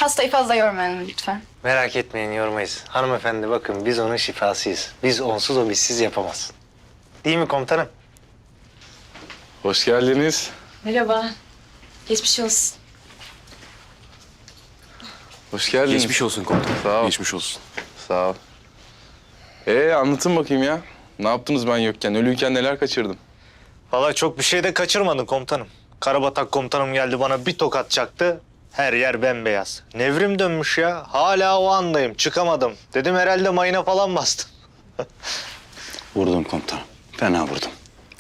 Hastayı fazla yormayın lütfen. Merak etmeyin, yormayız. Hanımefendi bakın, biz onun şifasıyız. Biz onsuz o bizsiz yapamaz. Değil mi komutanım? Hoş geldiniz. Merhaba. Geçmiş olsun. Hoş geldiniz. Geçmiş olsun komutanım. Sağ ol. Geçmiş olsun. Sağ ol. Anlatın bakayım ya. Ne yaptınız ben yokken? Ölüyken neler kaçırdım? Vallahi çok bir şey de kaçırmadın komutanım. Karabatak komutanım geldi bana bir tokat çaktı. Her yer bembeyaz. Nevrim dönmüş ya. Hala o andayım. Çıkamadım. Dedim herhalde mayına falan bastım. Vurdum komutanım. Fena vurdum.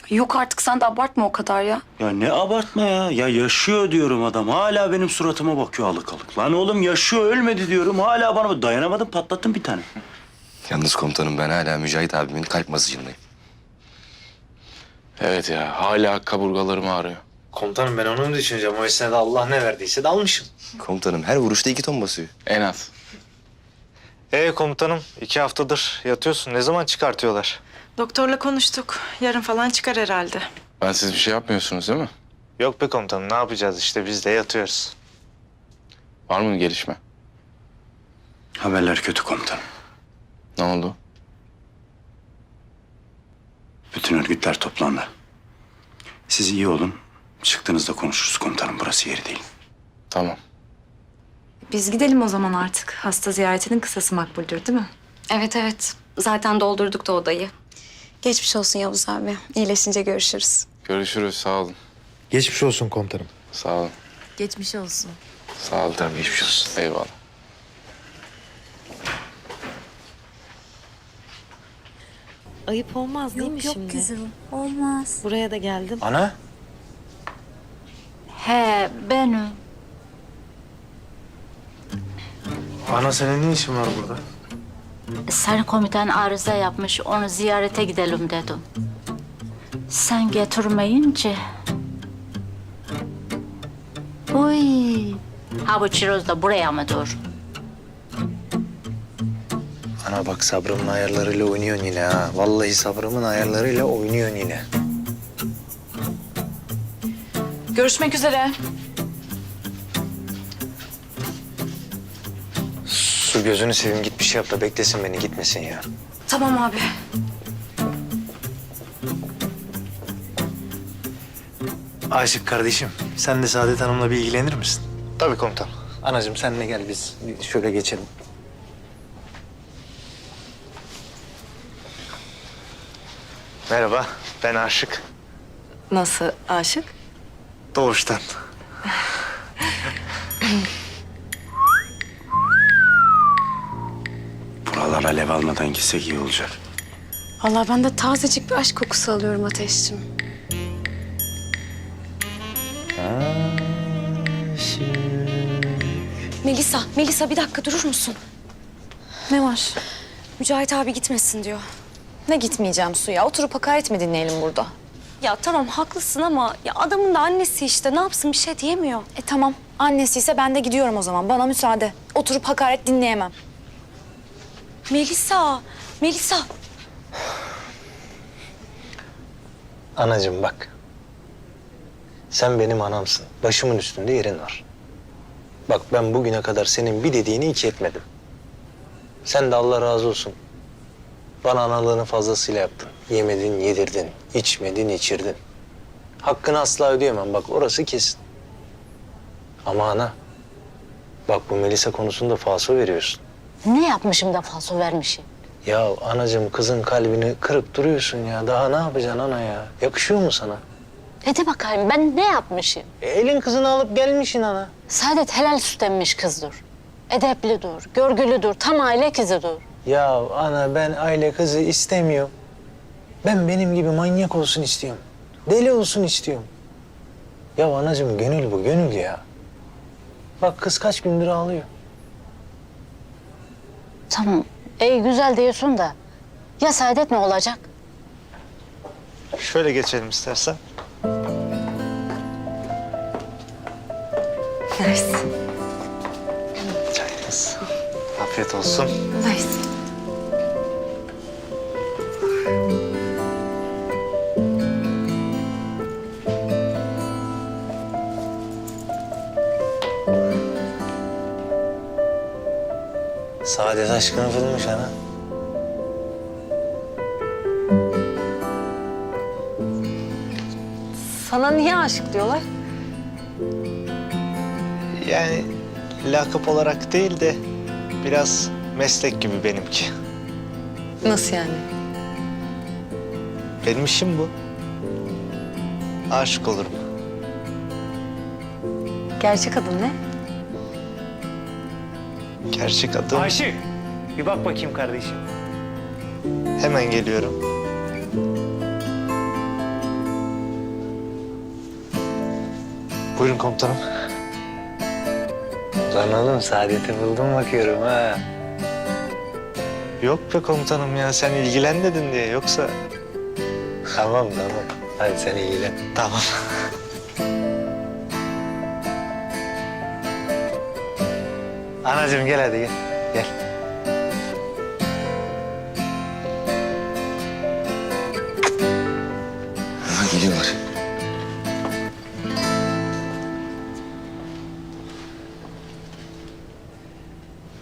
Yok artık sen de abartma o kadar ya. Ya ne abartma ya. Ya yaşıyor diyorum adam. Hala benim suratıma bakıyor alık alık. Lan oğlum yaşıyor ölmedi diyorum. Hala bana dayanamadım patlattım bir tane. Yalnız komutanım ben hala Mücahit abimin kalp masajındayım. Evet ya. Hala kaburgalarım ağrıyor. Komutanım ben onu mu düşüneceğim? O esnada Allah ne verdiyse de almışım. Komutanım her vuruşta 2 ton basıyor. En az. Komutanım 2 haftadır yatıyorsun. Ne zaman çıkartıyorlar? Doktorla konuştuk. Yarın falan çıkar herhalde. Ben siz bir şey yapmıyorsunuz değil mi? Yok be komutanım, ne yapacağız işte, biz de yatıyoruz. Var mı bir gelişme? Haberler kötü komutanım. Ne oldu? Bütün örgütler toplandı. Siz iyi olun. Çıktığınızda konuşuruz komutanım. Burası yeri değil. Tamam. Biz gidelim o zaman artık. Hasta ziyaretinin kısası makbuldür değil mi? Evet evet. Zaten doldurduk da odayı. Geçmiş olsun Yavuz abi. İyileşince görüşürüz. Görüşürüz. Sağ olun. Geçmiş olsun komutanım. Sağ olun. Geçmiş olsun. Sağ olun. Tabii geçmiş olsun. Eyvallah. Ayıp olmaz değil mi şimdi? Yok kızım, olmaz. Buraya da geldim. Ana? He benim. Ana senin ne işin var burada? Sen komutan arıza yapmış, onu ziyarete gidelim dedim. Sen getirmeyince... Uy. Ha bu çiroz da buraya mı dur? Ana bak, sabrımın ayarlarıyla oynuyorsun yine ha. Vallahi sabrımın ayarlarıyla oynuyorsun yine. Görüşmek üzere. Su gözünü seveyim, git bir şey yap da beklesin beni, gitmesin ya. Tamam abi. Aşık kardeşim, sen de Saadet Hanım'la bir ilgilenir misin? Tabii komutan. Anacığım sen de gel, biz şöyle geçelim. Merhaba, ben Aşık. Nasıl aşık? Doğuştan. Buralara alev almadan gitsek iyi olacak. Vallahi ben de tazecik bir aşk kokusu alıyorum Ateşciğim. Melisa bir dakika durur musun? Ne var? Mücahit abi gitmesin diyor. Ne gitmeyeceğim Suya? Oturup hakaret mi dinleyelim burada? Ya tamam haklısın ama ya adamın da annesi işte ne yapsın, bir şey diyemiyor. Tamam. Annesiyse ben de gidiyorum o zaman. Bana müsaade. Oturup hakaret dinleyemem. Melisa. Anacığım bak. Sen benim anamsın. Başımın üstünde yerin var. Bak ben bugüne kadar senin bir dediğini iki etmedim. Sen de Allah razı olsun. Bana analığını fazlasıyla yaptın. Yemedin, yedirdin. İçmedin, içirdin. Hakkını asla ödeyemem. Bak orası kesin. Ama ana, bak bu Melisa konusunda falso veriyorsun. Ne yapmışım da falso vermişim? Ya anacığım, kızın kalbini kırıp duruyorsun ya. Daha ne yapacaksın ana ya? Yakışıyor mu sana? Hadi bakayım ben ne yapmışım? Elin kızını alıp gelmişsin ana. Saadet helal süt emmiş kızdır. Edeplidir, görgülüdür, tam aile kızıdır. Ya ana, ben aile kızı istemiyorum. Ben benim gibi manyak olsun istiyorum. Deli olsun istiyorum. Ya anacığım, gönül bu, gönül ya. Bak kız kaç gündür ağlıyor. Tamam, güzel diyorsun da ya Saadet ne olacak? Şöyle geçelim istersen. Nice. Çayınız. Afiyet olsun. Nice. Saadet aşkını bulmuş ana. Sana niye aşık diyorlar? Yani lakap olarak değil de biraz meslek gibi benimki. Nasıl yani? Benim işim bu. Aşık olurum. Gerçek adın ne? Gerçek adım... Aşık. Bir bak bakayım kardeşim. Hemen geliyorum. Buyurun komutanım. Lan oğlum Saadet'i buldum bakıyorum ha. Yok be komutanım ya sen ilgilen dedin diye yoksa... Tamam. Hadi sen ilgilen. Tamam. Anacığım gel hadi gel. Gel. Ha, geliyorlar.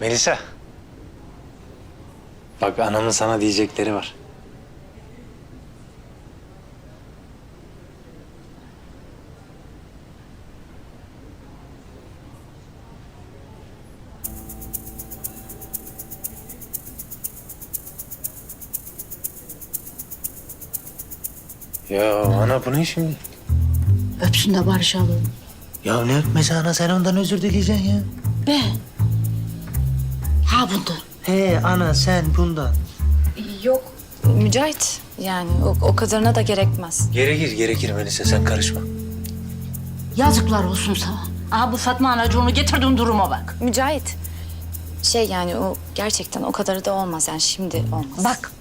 Melisa. Bak anamın sana diyecekleri var. Ya ana bu ne şimdi? Öpsün de barışalım. Ya ne öpmesi ana sen ondan özür dileyeceksin ya. Ben? Ha bundan. He ana sen bundan. Yok Mücahit. Yani o kadarına da gerekmez. Gerekir Melisa sen karışma. Yazıklar olsun sana. Aha bu Fatma anacığını getirdiğin duruma bak. Mücahit. Şey yani o gerçekten o kadarı da olmaz yani şimdi olmaz. Bak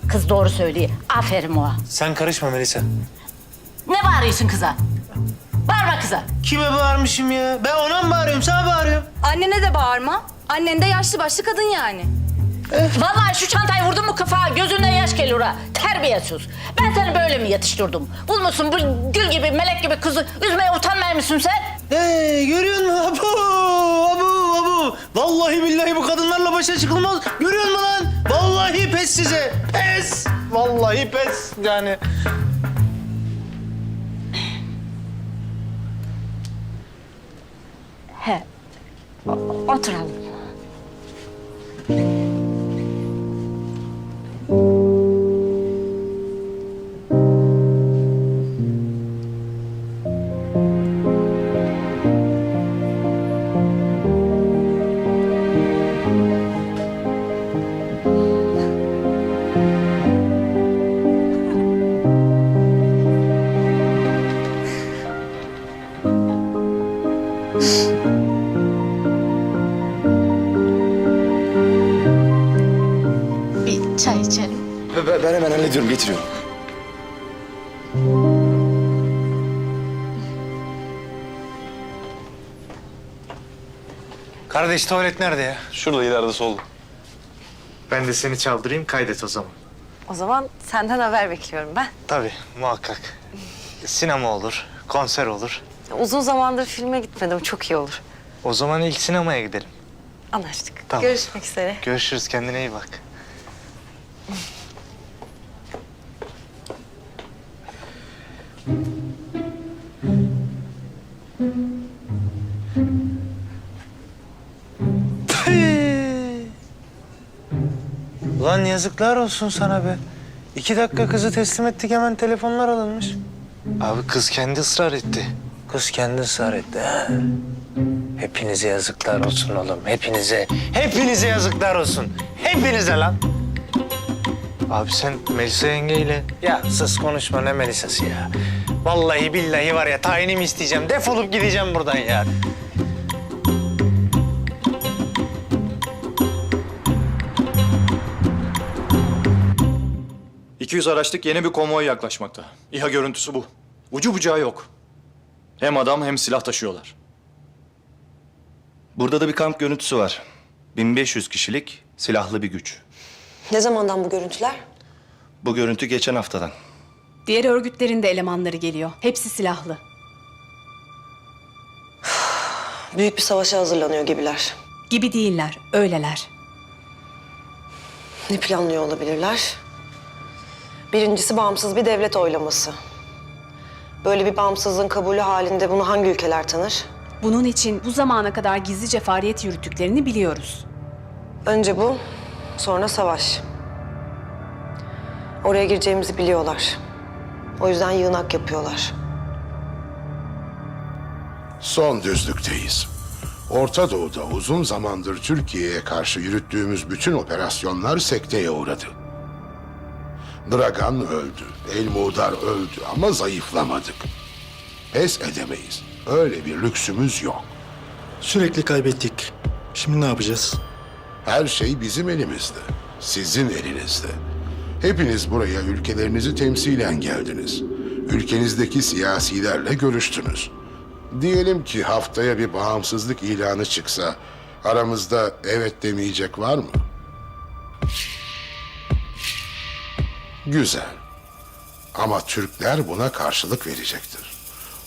kız doğru söylüyor. Aferin oğa. Sen karışma Melisa. Ne bağırıyorsun kıza? Bağırma kıza. Kime bağırmışım ya? Ben ona mı bağırıyorum sana bağırıyorum. Annene de bağırma. Annen de yaşlı başlı kadın yani. Vallahi şu çantayı vurdun mu kafa gözünden yaş gelir ha. Terbiyesiz. Ben seni böyle mi yetiştirdim? Bulmuşsun bu gül gibi melek gibi kızı üzmeye utanmıyor musun sen? Görüyor musun? Abu. Vallahi billahi bu kadınlarla başa çıkılmaz. Görüyor musun lan? Vallahi pes size. Pes. Vallahi pes yani. He. Oturalım. Bir çay içelim. Ben hemen hallediyorum, getiriyorum. Kardeş tuvalet nerede ya? Şurada ileride solda. Ben de seni çaldırayım kaydet o zaman. O zaman senden haber bekliyorum ben. Tabii muhakkak. Sinema olur, konser olur. Uzun zamandır filme gitmedim. Çok iyi olur. O zaman ilk sinemaya gidelim. Anlaştık. Tamam. Görüşmek üzere. Görüşürüz kendine iyi bak. Ulan yazıklar olsun sana be. 2 dakika kızı teslim ettik hemen telefonlar alınmış. Abi kız kendi ısrar etti. Kız kendi ısrar etti ha. Hepinize yazıklar olsun oğlum. Hepinize. Hepinize yazıklar olsun. Hepinize lan. Abi sen Melisa yengeyle... Ya sus konuşma ne Melisa'sı ya. Vallahi billahi var ya tayinimi isteyeceğim. Defolup gideceğim buradan ya. ...200 araçlık yeni bir konvoy yaklaşmakta. İHA görüntüsü bu. Ucu bucağı yok. Hem adam hem silah taşıyorlar. Burada da bir kamp görüntüsü var. 1500 kişilik silahlı bir güç. Ne zamandan bu görüntüler? Bu görüntü geçen haftadan. Diğer örgütlerin de elemanları geliyor. Hepsi silahlı. Büyük bir savaşa hazırlanıyor gibiler. Gibi değiller, öyleler. Ne planlıyor olabilirler? Birincisi bağımsız bir devlet oylaması. Böyle bir bağımsızlığın kabulü halinde bunu hangi ülkeler tanır? Bunun için bu zamana kadar gizlice faaliyet yürüttüklerini biliyoruz. Önce bu, sonra savaş. Oraya gireceğimizi biliyorlar. O yüzden yığınak yapıyorlar. Son düzlükteyiz. Orta Doğu'da uzun zamandır Türkiye'ye karşı yürüttüğümüz bütün operasyonlar sekteye uğradı. Dragan öldü, El Muğdar öldü ama zayıflamadık. Pes edemeyiz. Öyle bir lüksümüz yok. Sürekli kaybettik. Şimdi ne yapacağız? Her şey bizim elimizde. Sizin elinizde. Hepiniz buraya ülkelerinizi temsilen geldiniz. Ülkenizdeki siyasilerle görüştünüz. Diyelim ki haftaya bir bağımsızlık ilanı çıksa aramızda evet demeyecek var mı? Güzel. Ama Türkler buna karşılık verecektir.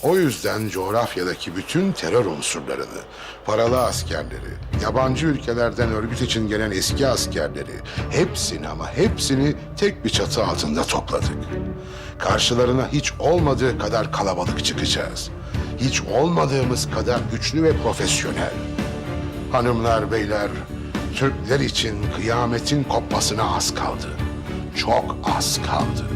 O yüzden coğrafyadaki bütün terör unsurlarını, paralı askerleri, yabancı ülkelerden örgüt için gelen eski askerleri, hepsini ama hepsini tek bir çatı altında topladık. Karşılarına hiç olmadığı kadar kalabalık çıkacağız. Hiç olmadığımız kadar güçlü ve profesyonel. Hanımlar, beyler, Türkler için kıyametin kopmasına az kaldı. Çok az kaldı.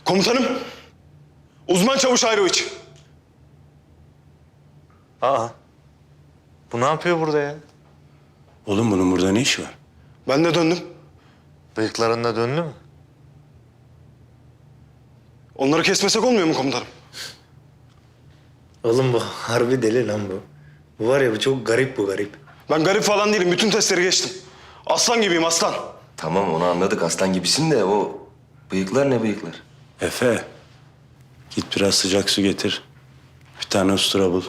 Komutanım. Uzman çavuş Ayroviç. Aa. Bu ne yapıyor burada ya? Oğlum bunun burada ne işi var? Ben de döndüm. Bıyıklarında döndü mü? Onları kesmesek olmuyor mu komutanım? Oğlum bu harbi deli lan bu. Bu var ya bu çok garip bu garip. Ben garip falan değilim. Bütün testleri geçtim. Aslan gibiyim aslan. Tamam onu anladık aslan gibisin de o bıyıklar ne bıyıklar? Efe, git biraz sıcak su getir. Bir tane ustura bul.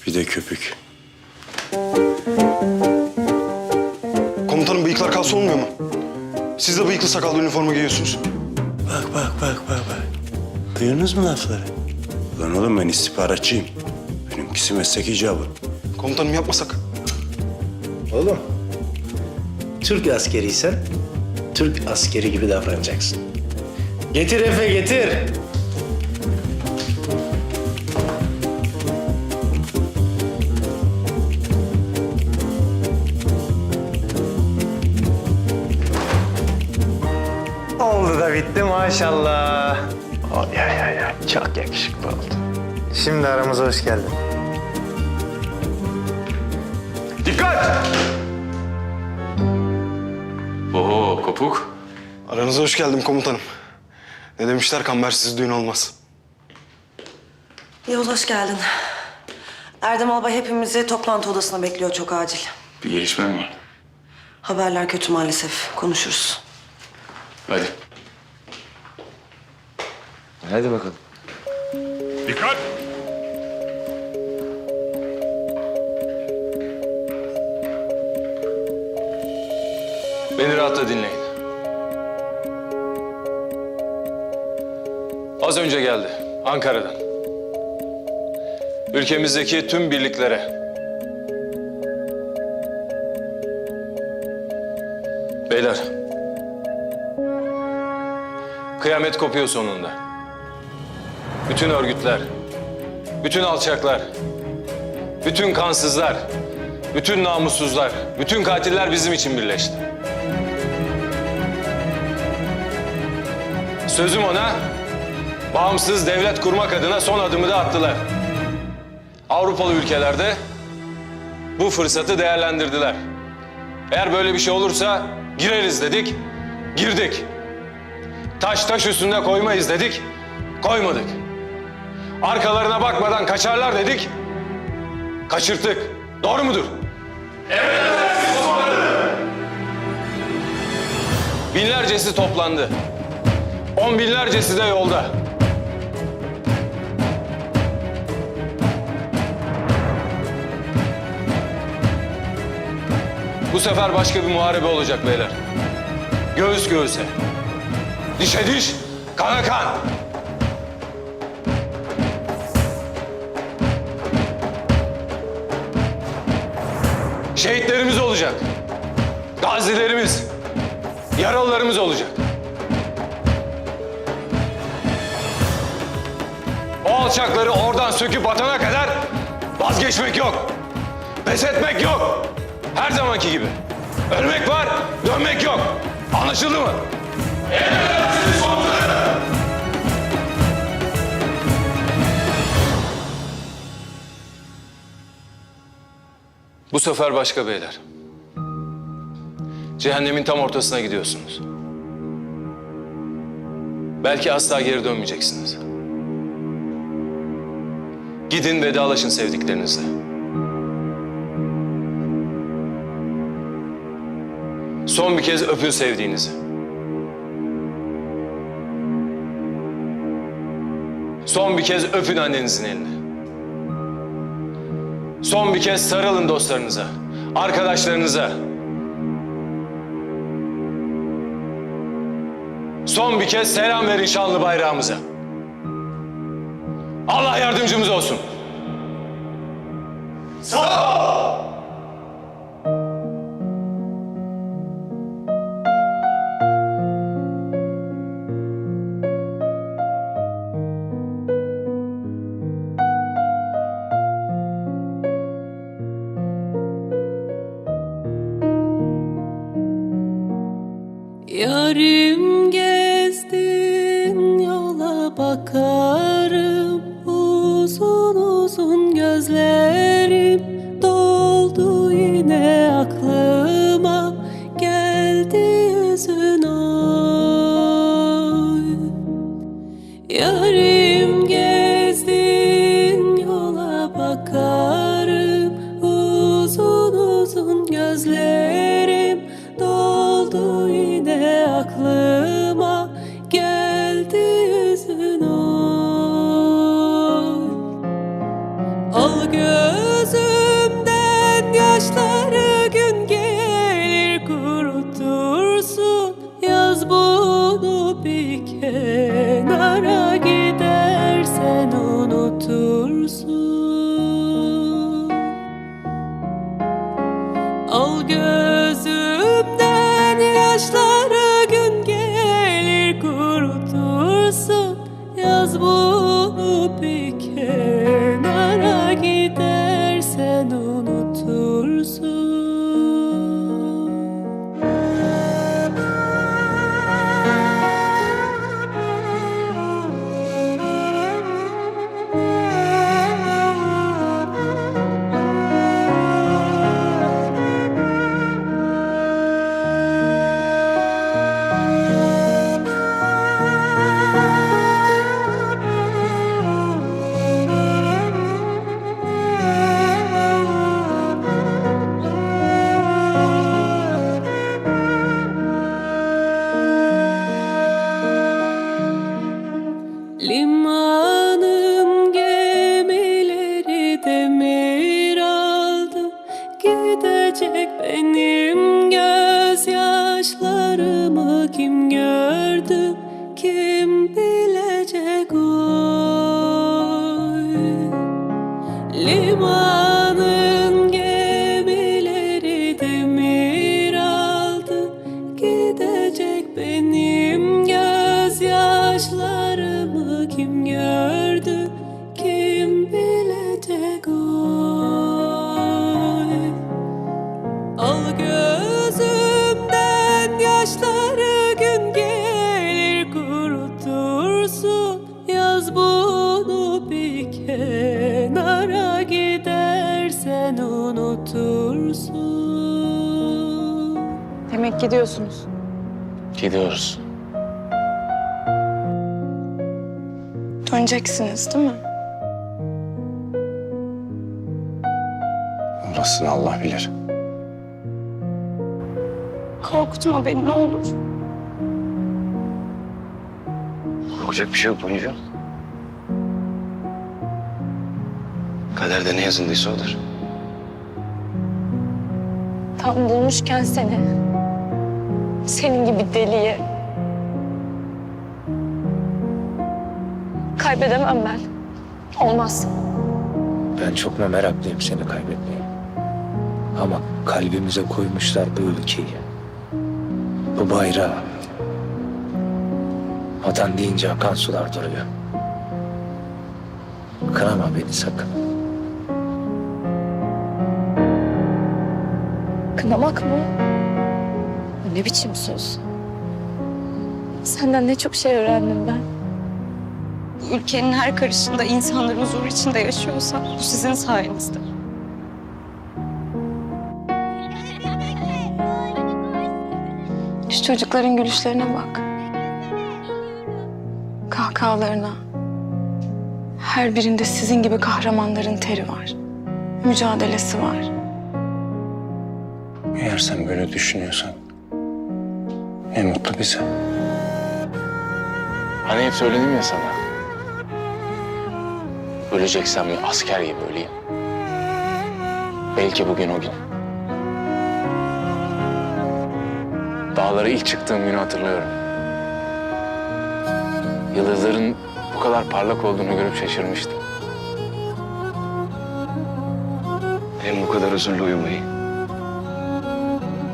Bir de köpük. Komutanım bıyıklar kalsa olmuyor mu? Siz de bıyıklı sakallı üniforma giyiyorsunuz. Bak. Duyuyorsunuz mu lafları? Lan oğlum ben istihbaratçıyım. Benimkisi meslek icabı. Komutanım yapmasak. Oğlum. Türk askeriysen Türk askeri gibi davranacaksın. Getir Efe getir. Oldu da bitti maşallah. Ya. Çok yakışıklı oldu. Şimdi aramıza hoş geldin. Dikkat! Oo kopuk. Aranıza hoş geldim komutanım. Ne demişler, kambersiz düğün olmaz. Yavuz hoş geldin. Erdem Albay hepimizi toplantı odasına bekliyor çok acil. Bir gelişme mi var? Haberler kötü maalesef. Konuşuruz. Hadi. Hadi bakalım. Dikkat! Beni rahatla dinleyin. Az önce geldi Ankara'dan. Ülkemizdeki tüm birliklere. Beyler. Kıyamet kopuyor sonunda. Bütün örgütler, bütün alçaklar, bütün kansızlar, bütün namussuzlar, bütün katiller bizim için birleşti. Sözüm ona, bağımsız devlet kurmak adına son adımı da attılar. Avrupalı ülkelerde bu fırsatı değerlendirdiler. Eğer böyle bir şey olursa gireriz dedik, girdik. Taş taş üstünde koymayız dedik, koymadık. Arkalarına bakmadan kaçarlar dedik, kaçırttık. Doğru mudur? Binlercesi toplandı. 10 binlercesi de yolda. Bu sefer başka bir muharebe olacak beyler. Göğüs göğüse. Dişe diş, kana kan. Şehitlerimiz olacak. Gazilerimiz, yaralılarımız olacak. O alçakları oradan söküp atana kadar vazgeçmek yok. Pes etmek yok. Her zamanki gibi. Ölmek var, dönmek yok. Anlaşıldı mı? Emredersiniz komutanım. Bu sefer başka beyler. Cehennemin tam ortasına gidiyorsunuz. Belki asla geri dönmeyeceksiniz. Gidin vedalaşın sevdiklerinizle. Son bir kez öpün sevdiğinizi. Son bir kez öpün annenizin elini. Son bir kez sarılın dostlarınıza, arkadaşlarınıza. Son bir kez selam verin şanlı bayrağımıza. Allah yardımcımız olsun. Sağ ol! Yarim gezdin yola bakarım, uzun uzun gözlerim doldu yine aklıma, geldi yüzün oy. Yarim gezdin yola bakarım, uzun uzun gözlerim doldu yine aklıma, geldi yüzün oy. Al gözümden yaşları, gün gelir kurutursun. Yaz bunu bir kenara, gidersen unutursun. Al gözümden yaşları, gün gelir kurutursun. Yaz bunu bir kenara, gidersen unutursun. Limanın gemileri demir aldı, gidecek benim gözyaşlarımı kim gördü, kim bilecek oy. Limanın gemileri demir aldı, gidecek benim gözyaşlarımı kim gördü, kim bilecek oy. Al gözümden yaşları, gün gelir kurutursun. Yaz bunu bir kenara, gidersen unutursun. Demek gidiyorsunuz. Gidiyoruz. Döneceksiniz değil mi? Orasını Allah bilir. Korkutma beni ne olur. Korkacak bir şey yok Boncuğum. Kaderde ne yazıldıysa odur. Tam bulmuşken seni. Senin gibi deliye. Kaybedemem ben. Olmaz. Ben çok meraklıyım seni kaybetmeye. Ama kalbimize koymuşlar bu ülkeyi. Bu bayrağı. Vatan deyince akan sular duruyor. Kırama beni sakın. Kınamak mı? Bu ne biçim söz? Senden ne çok şey öğrendim ben. Bu ülkenin her karışında insanların huzur içinde yaşıyorsa bu sizin sayenizde. Şu çocukların gülüşlerine bak. Kahkahalarına. Her birinde sizin gibi kahramanların teri var. Mücadelesi var. Eğer sen böyle düşünüyorsan ne mutlu bize. Hani hep söyledim ya sana. Öleceksem bir asker gibi öleyim. Belki bugün o gün. Dağlara ilk çıktığım günü hatırlıyorum. Yıldızların bu kadar parlak olduğunu görüp şaşırmıştım. Hem bu kadar huzurlu uyumayı,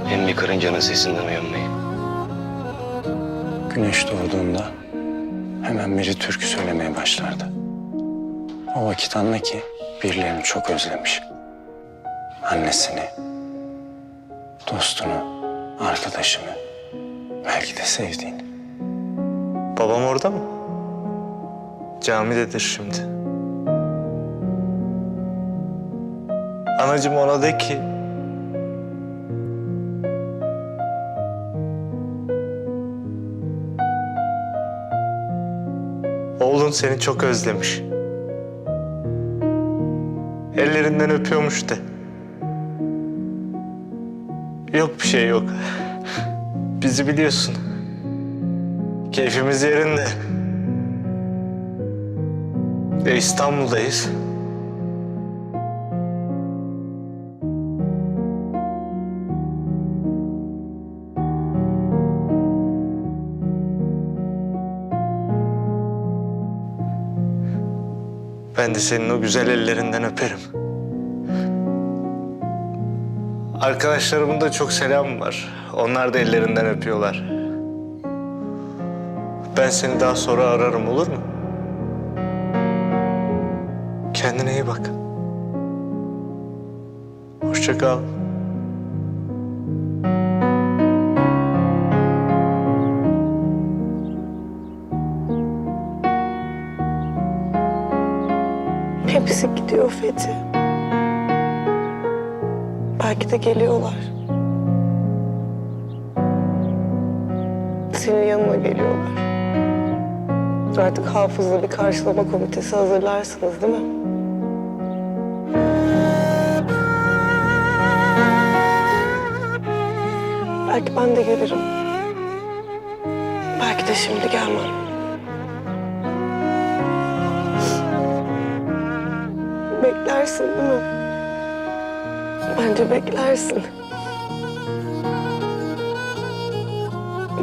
hem bir karıncanın sesinden uyanmayı. Güneş doğduğunda hemen biri türkü söylemeye başlardı. O vakit anla ki birilerini çok özlemiş. Annesini, dostunu, arkadaşını, belki de sevdiğini. Babam orada mı? Camidedir şimdi. Anacığım ona de ki... Oğlun seni çok özlemiş. Ellerinden öpüyormuş de. Yok bir şey yok. Bizi biliyorsun. Keyfimiz yerinde. İstanbul'dayız. Ben de senin o güzel ellerinden öperim. Arkadaşlarımın da çok selam var. Onlar da ellerinden öpüyorlar. Ben seni daha sonra ararım, olur mu? Kendine iyi bak. Hoşça kal. Hepsi gidiyor Fethi. Belki de geliyorlar. Senin yanına geliyorlar. Artık hafızlı bir karşılama komitesi hazırlarsınız değil mi? Belki ben de gelirim. Belki de şimdi gelmem. Beklersin değil mi? Bence beklersin.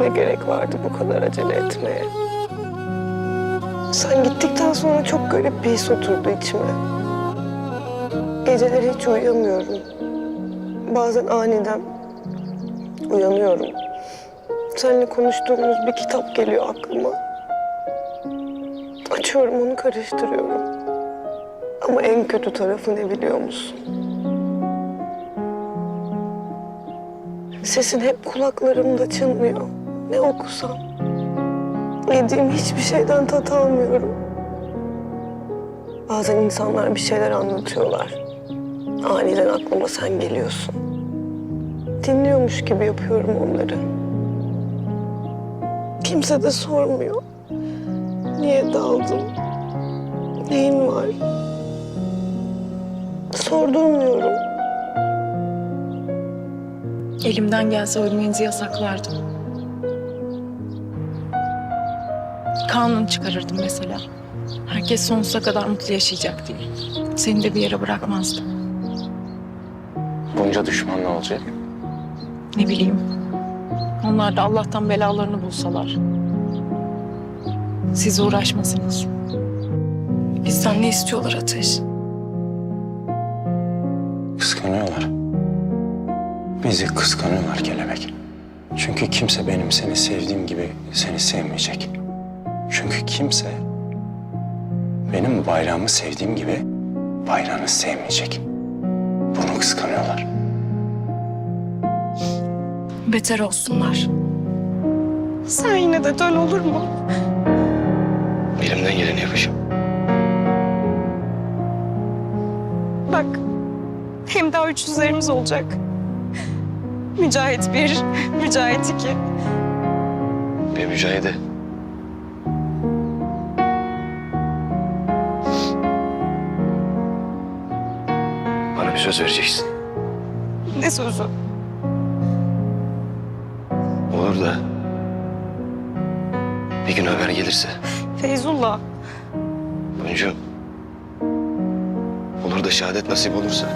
Ne gerek vardı bu kadar acele etmeye? Sen gittikten sonra çok garip bir his oturdu içime. Geceleri hiç uyuyamıyorum. Bazen aniden uyanıyorum. Seninle konuştuğumuz bir kitap geliyor aklıma. Açıyorum, onu karıştırıyorum. Ama en kötü tarafı ne biliyor musun? Sesin hep kulaklarımda çınlıyor. Ne okusam. Yediğim hiçbir şeyden tat almıyorum. Bazen insanlar bir şeyler anlatıyorlar. Aniden aklıma sen geliyorsun. dinliyormuş gibi yapıyorum onları. Kimse de sormuyor. Niye daldın? Neyin var? Sordurmuyorum. Elimden gelse ölmenizi yasaklardım. Kanun çıkarırdım mesela. Herkes sonsuza kadar mutlu yaşayacak diye. Seni de bir yere bırakmazdım. Bunca düşman ne olacak? Ne bileyim. Onlar da Allah'tan belalarını bulsalar. Siz uğraşmasınız. Bizden ne istiyorlar Ateş? Kıskanıyorlar. Bizi kıskanıyorlar kelebek. Çünkü kimse benim seni sevdiğim gibi seni sevmeyecek. Çünkü kimse benim bayrağımı sevdiğim gibi bayrağını sevmeyecek. Bunu kıskanıyorlar. Beter olsunlar. Sen yine de dön, olur mu? Elimden geleni yapacağım. Bak, hem daha 300'lerimiz olacak. Mücahit 1, Mücahit 2. Bir mücahede. Bana bir söz vereceksin. Ne sözü? Olur da bir gün haber gelirse. Feyzullah. Boncuğum. Olur da şehadet nasip olursa.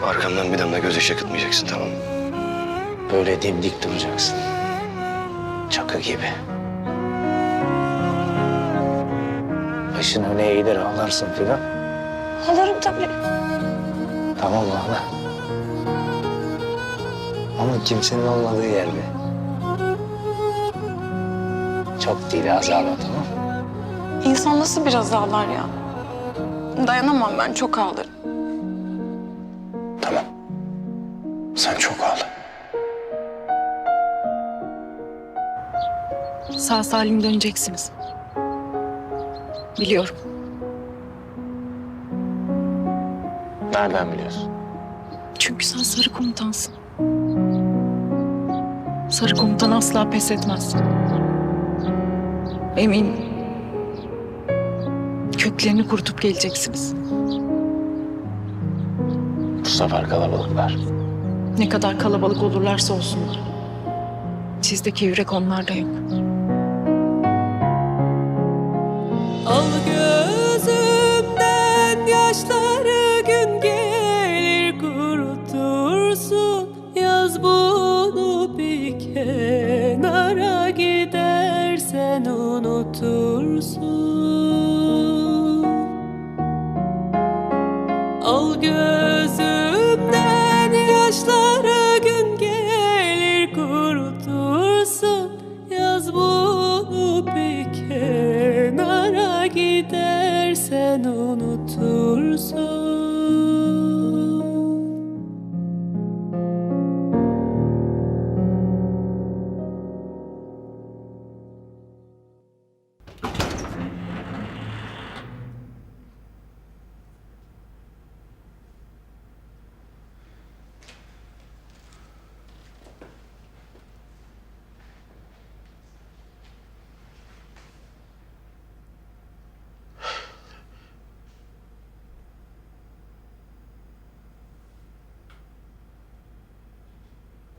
Arkamdan bir damla gözyaşı akıtmayacaksın, tamam mı? Böyle dimdik duracaksın. Çakı gibi. Başın öne eğilir ağlarsın filan. Ağlarım tabii. Tamam ağla. Ama kimsenin olmadığı yerde. Çok değil, az ağla, tamam. İnsan nasıl biraz ağlar ya? Dayanamam ben, çok ağlarım. Tamam. Sen çok ağla. Sağ salim döneceksiniz. Biliyorum. Nereden biliyorsun? Çünkü sen sarı komutansın. Sarı komutan asla pes etmez. Eminim. Köklerini kurutup geleceksiniz. Bu sefer kalabalıklar. Ne kadar kalabalık olurlarsa olsunlar. Sizdeki yürek onlarda yok. Al gözümden yaşları, gün gelir kurutursun. Yaz bunu bir kenara, gidersen unutursun. Al gözümden yaşları, gün gelir kurutursun. Yaz bunu bir kenara, gidersen unutursun.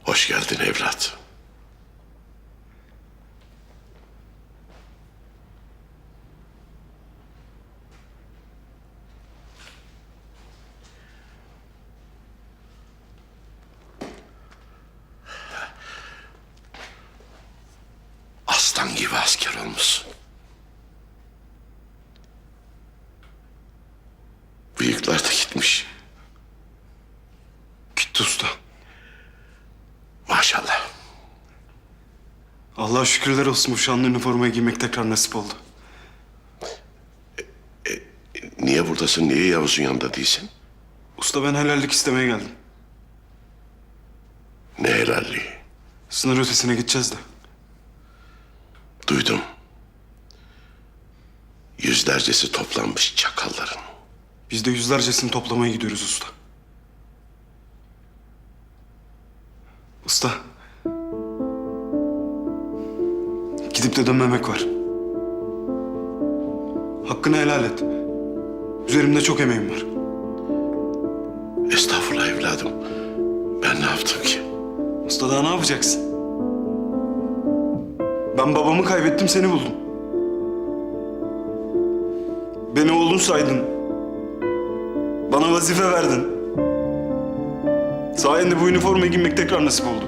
Hoş geldin evlat. Aslan gibi asker olmuşsun. Bıyıklar da gitmiş. Gitti usta. Maşallah. Allah'a şükürler olsun, bu şanlı üniformayı giymek tekrar nasip oldu. Niye buradasın? Niye Yavuz'un yanında değilsin? Usta, ben helallik istemeye geldim. Ne helalliği? Sınır ötesine gideceğiz de. Duydum. Yüzlercesi toplanmış çakalların. Biz de yüzlercesini toplamaya gidiyoruz usta. Usta. Gidip de dönmemek var. Hakkını helal et. Üzerimde çok emeğim var. Estağfurullah evladım. Ben ne yaptım ki? Usta daha ne yapacaksın? Ben babamı kaybettim, seni buldum. Beni oğlun saydın. Bana vazife verdin. Sayende bu üniformayı giymek tekrar nasip oldu.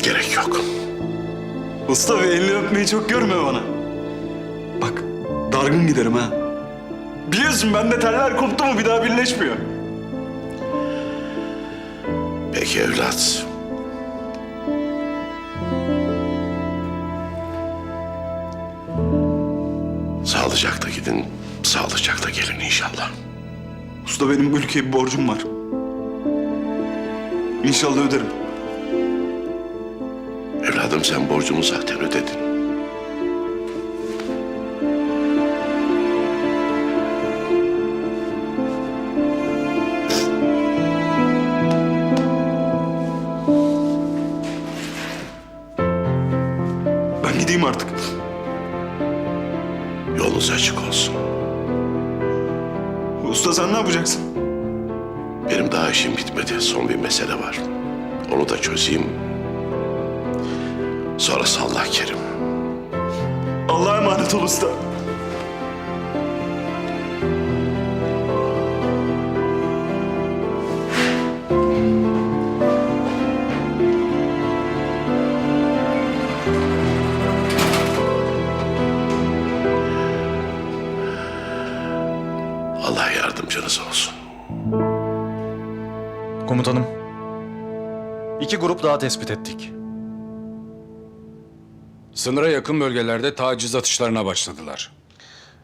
Gerek yok. Usta bir elini öpmeyi çok görme bana. Bak, dargın giderim ha. Biliyorsun bende teller koptu mu bir daha birleşmiyor. Peki evlat. Sağlıcakla gidin, sağlıcakla gelin inşallah. Usta benim bu ülkeye bir borcum var. İnşallah öderim. Evladım sen borcunu zaten ödedin. Ben gideyim artık. Yolunuz açık olsun. Usta sen ne yapacaksın? Benim daha işim bitmedi. Son bir mesele var. Onu da çözeyim. Sonra sallah Kerim. Allah'a emanet ol usta. Allah yardımcınız olsun. Komutanım. 2 grup daha tespit ettik. Sınıra yakın bölgelerde taciz atışlarına başladılar.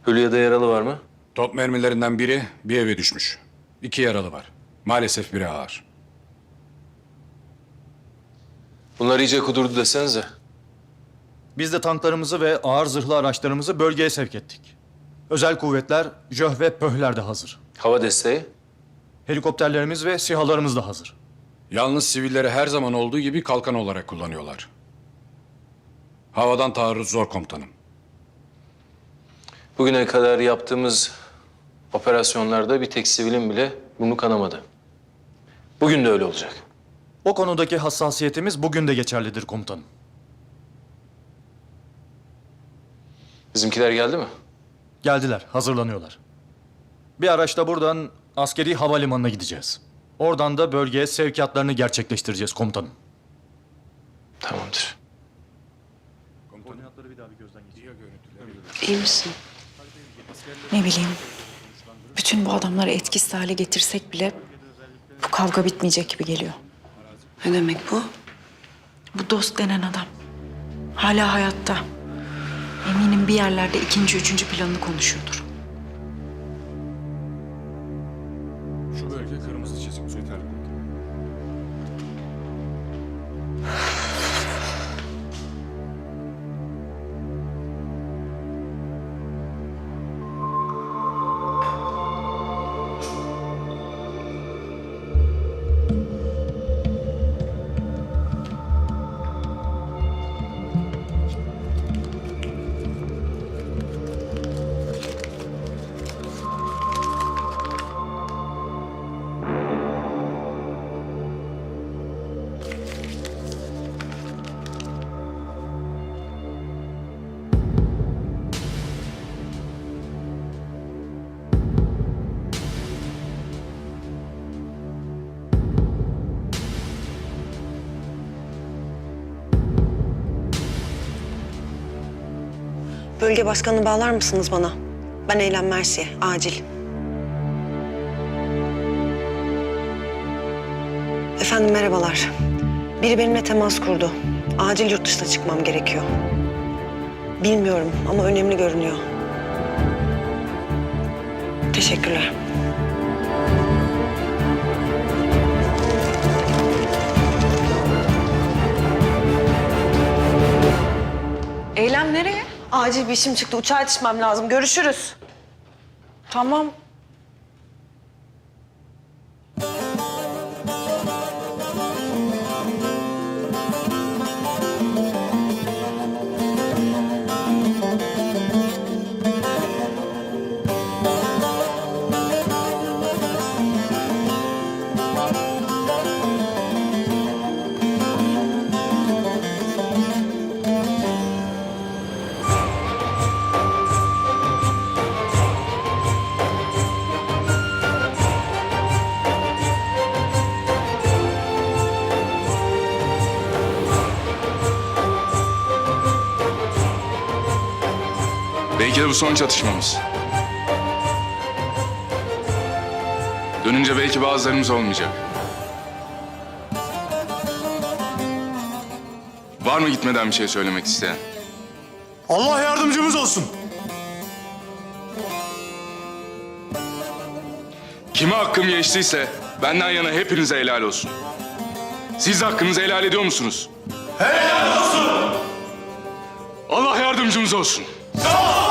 Ölü ya da yaralı var mı? Top mermilerinden biri bir eve düşmüş. 2 yaralı var. Maalesef biri ağır. Bunlar iyice kudurdu desenize. Biz de tanklarımızı ve ağır zırhlı araçlarımızı bölgeye sevk ettik. Özel kuvvetler, JÖH ve PÖH'ler de hazır. Hava desteği? Helikopterlerimiz ve SİHA'larımız da hazır. Yalnız sivilleri her zaman olduğu gibi kalkan olarak kullanıyorlar. Havadan taarruz zor komutanım. Bugüne kadar yaptığımız operasyonlarda bir tek sivilin bile burnu kanamadı. Bugün de öyle olacak. O konudaki hassasiyetimiz bugün de geçerlidir komutanım. Bizimkiler geldi mi? Geldiler, hazırlanıyorlar. Bir araçla buradan askeri havalimanına gideceğiz. Oradan da bölgeye sevkiyatlarını gerçekleştireceğiz komutanım. Tamamdır. İyi misin? Ne bileyim. Bütün bu adamları etkisiz hale getirsek bile bu kavga bitmeyecek gibi geliyor. Ne demek bu? Bu dost denen adam hala hayatta. Eminim bir yerlerde 2. 3. planını konuşuyordur. Şu bölge kırmızı çizgi yeter. Bölge başkanını bağlar mısınız bana? Ben Eylem Mersiye, acil. Efendim merhabalar. Biri benimle temas kurdu. Acil yurt dışına çıkmam gerekiyor. Bilmiyorum ama önemli görünüyor. Teşekkürler. Eylem nereye? Acil bir işim çıktı. Uçağa yetişmem lazım. Görüşürüz. Tamam. Belki de bu son çatışmamız. Dönünce belki bazılarımız olmayacak. Var mı gitmeden bir şey söylemek isteyen? Allah yardımcımız olsun. Kime hakkım geçtiyse benden yana hepinize helal olsun. Siz hakkınızı helal ediyor musunuz? Helal olsun. Allah yardımcımız olsun. Sağ ol.